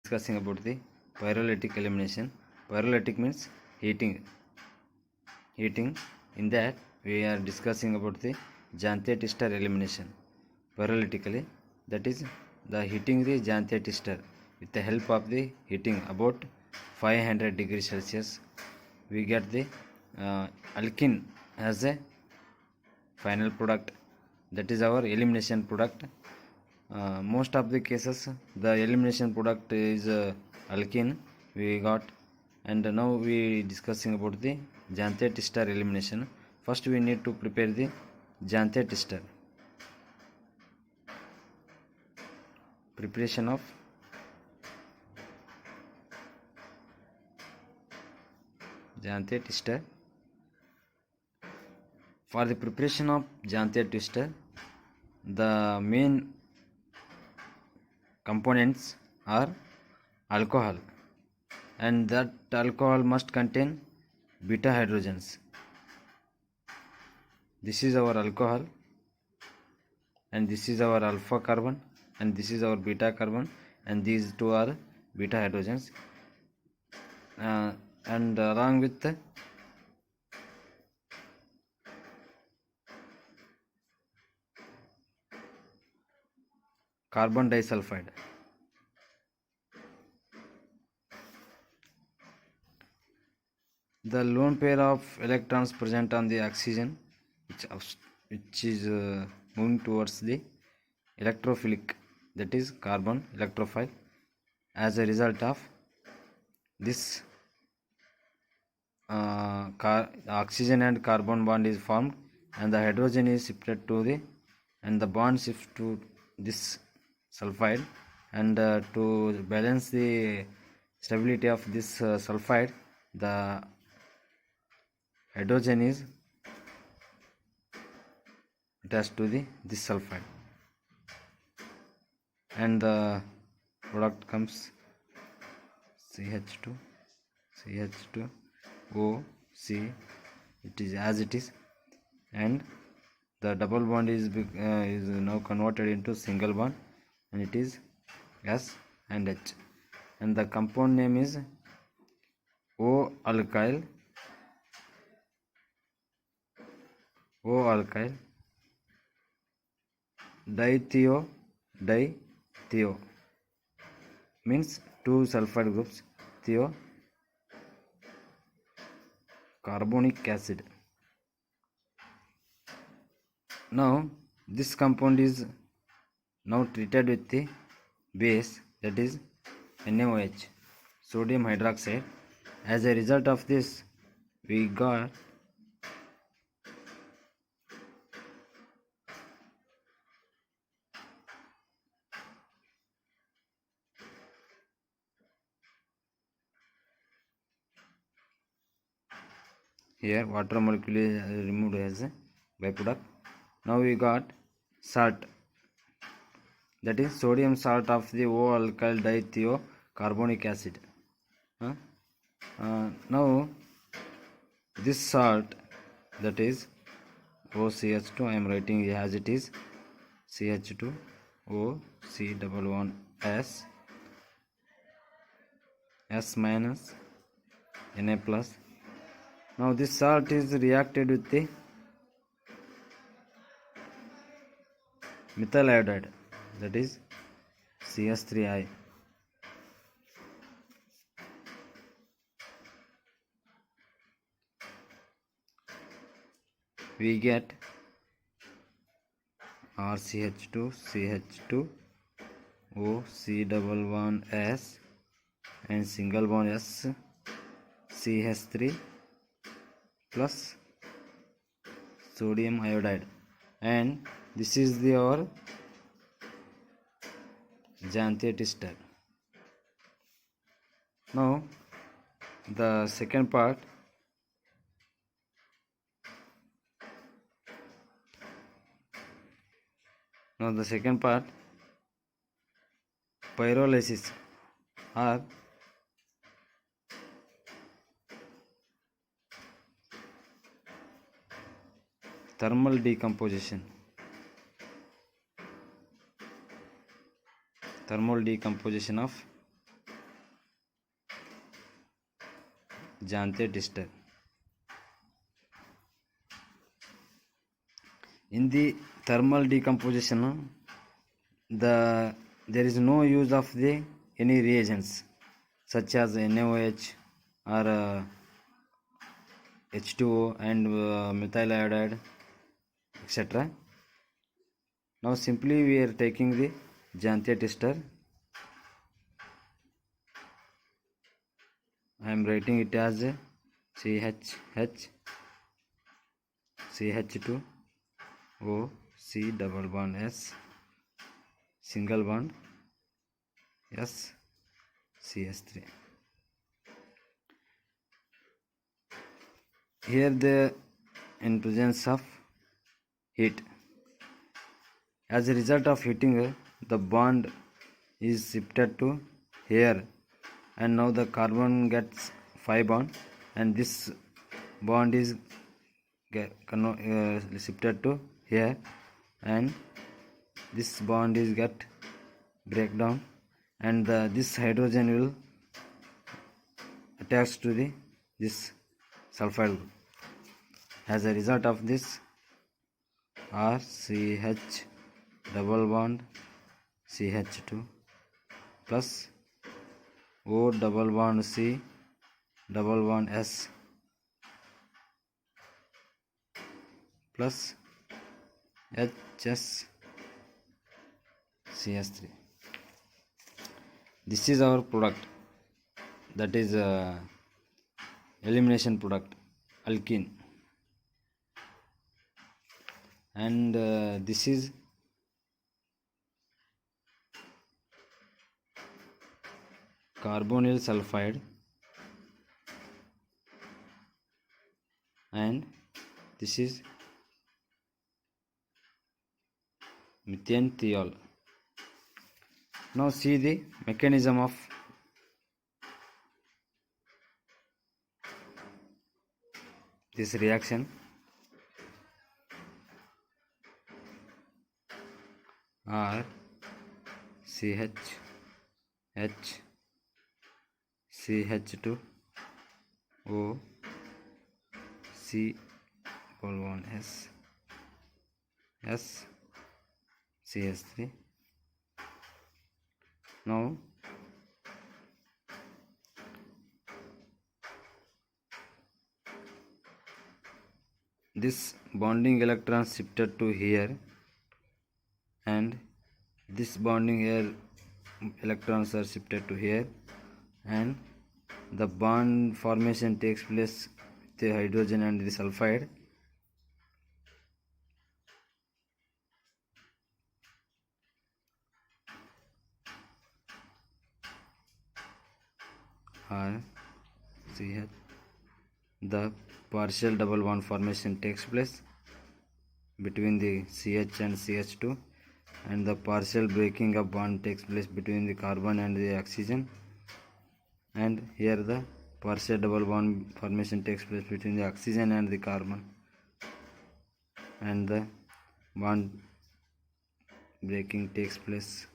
Discussing about the pyrolytic elimination. Pyrolytic means heating. In that we are discussing about the Jantet ester elimination. Pyrolytically, that is the heating the Jantet ester with the help of the heating about 500 degrees Celsius. We get the alkene as a final product. That is our elimination product. Most of the cases the elimination product is alkene we got, and now we discussing about the Jantet ester elimination. First we need to prepare the Jantet ester. Preparation of Jantet ester. For the preparation of Jantet ester, the main components are alcohol, and that alcohol must contain beta hydrogens. This is our alcohol, and this is our alpha carbon, and this is our beta carbon, and these two are beta hydrogens, and along with the carbon disulfide. The lone pair of electrons present on the oxygen which is moving towards the electrophilic, that is carbon electrophile. As a result of this oxygen and carbon bond is formed, and the hydrogen is shifted to the, and the bond shifts to this sulfide, and to balance the stability of this sulfide, the hydrogen is attached to this sulfide, and the product comes CH2 O C. It is as it is, and the double bond is now converted into single bond, and it is S and H, and the compound name is O-alkyl dithio means two sulfide groups, thio carbonic acid. Now this compound is now treated with the base, that is NaOH, sodium hydroxide. As a result of this, we got here water molecule is removed as a byproduct. Now we got salt, that is sodium salt of the O-alkyl dithio carbonic acid. Now this salt, that is OCH2, I am writing as it is CH2 O C11S S minus Na plus. Now this salt is reacted with the methyl iodide, that is CS3I. We get RCH2 CH2 O C11S and single bond S CH3 plus sodium iodide, and this is our Jantet ester. Now the second part, pyrolysis or thermal decomposition. Of Jantet ester. In the thermal decomposition, there is no use of any reagents such as NaOH or H2O and methyl iodide, etc. Now simply we are taking the Jantet ester. I am writing it as CHH CH2 O C double bond S single bond S CS3. Here the in presence of heat. As a result of heating, the bond is shifted to here, and now the carbon gets 5 bond, and this bond is shifted to here, and this bond is get break down, and this hydrogen will attach to this sulfide group. As a result of this, RCH double bond CH2 plus O double bond C double bond S plus HS CS3. This is our product, that is elimination product, alkene, and this is carbonyl sulfide, and this is methane thiol. Now see the mechanism of this reaction. R CH H CH2 O C double bond S S CS3. Now this bonding electron shifted to here, and this bonding here electrons are shifted to here, and the bond formation takes place with the hydrogen and the sulfide. CH, the partial double bond formation takes place between the CH and CH2, and the partial breaking of bond takes place between the carbon and the oxygen, and here the partial double bond formation takes place between the oxygen and the carbon, and the bond breaking takes place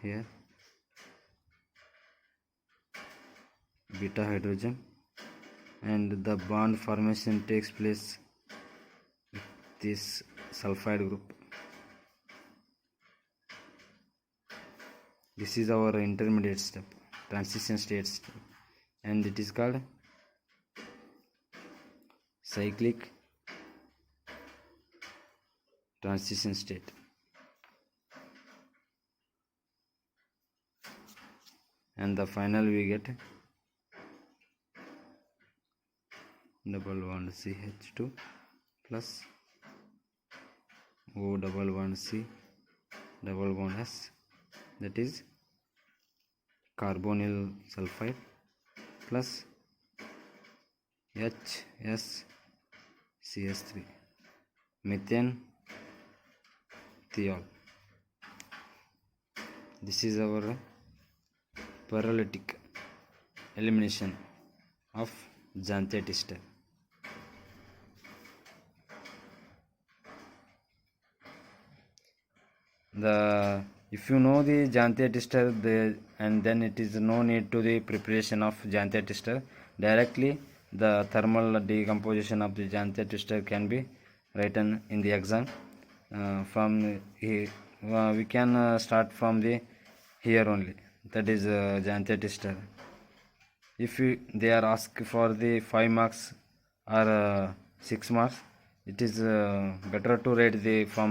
here, beta hydrogen, and the bond formation takes place with this sulfide group. This is our intermediate step, transition state step, and it is called cyclic transition state. And the final we get double bond CH2 plus O double bond C double bond S, that is carbonyl sulfide, plus HS CS3 methane thiol. This is our pyrolytic elimination of Jantet ester. If you know the Jantet ester, and then it is no need to the preparation of Jantet ester. directly the thermal decomposition of the Jantia twister can be written in the exam. We can start from the here only, that is Jantia twister. If they are asked for the 5 marks or 6 marks, it is better to write the from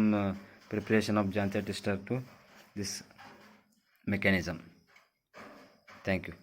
preparation of Jantia twister to this mechanism. Thank you.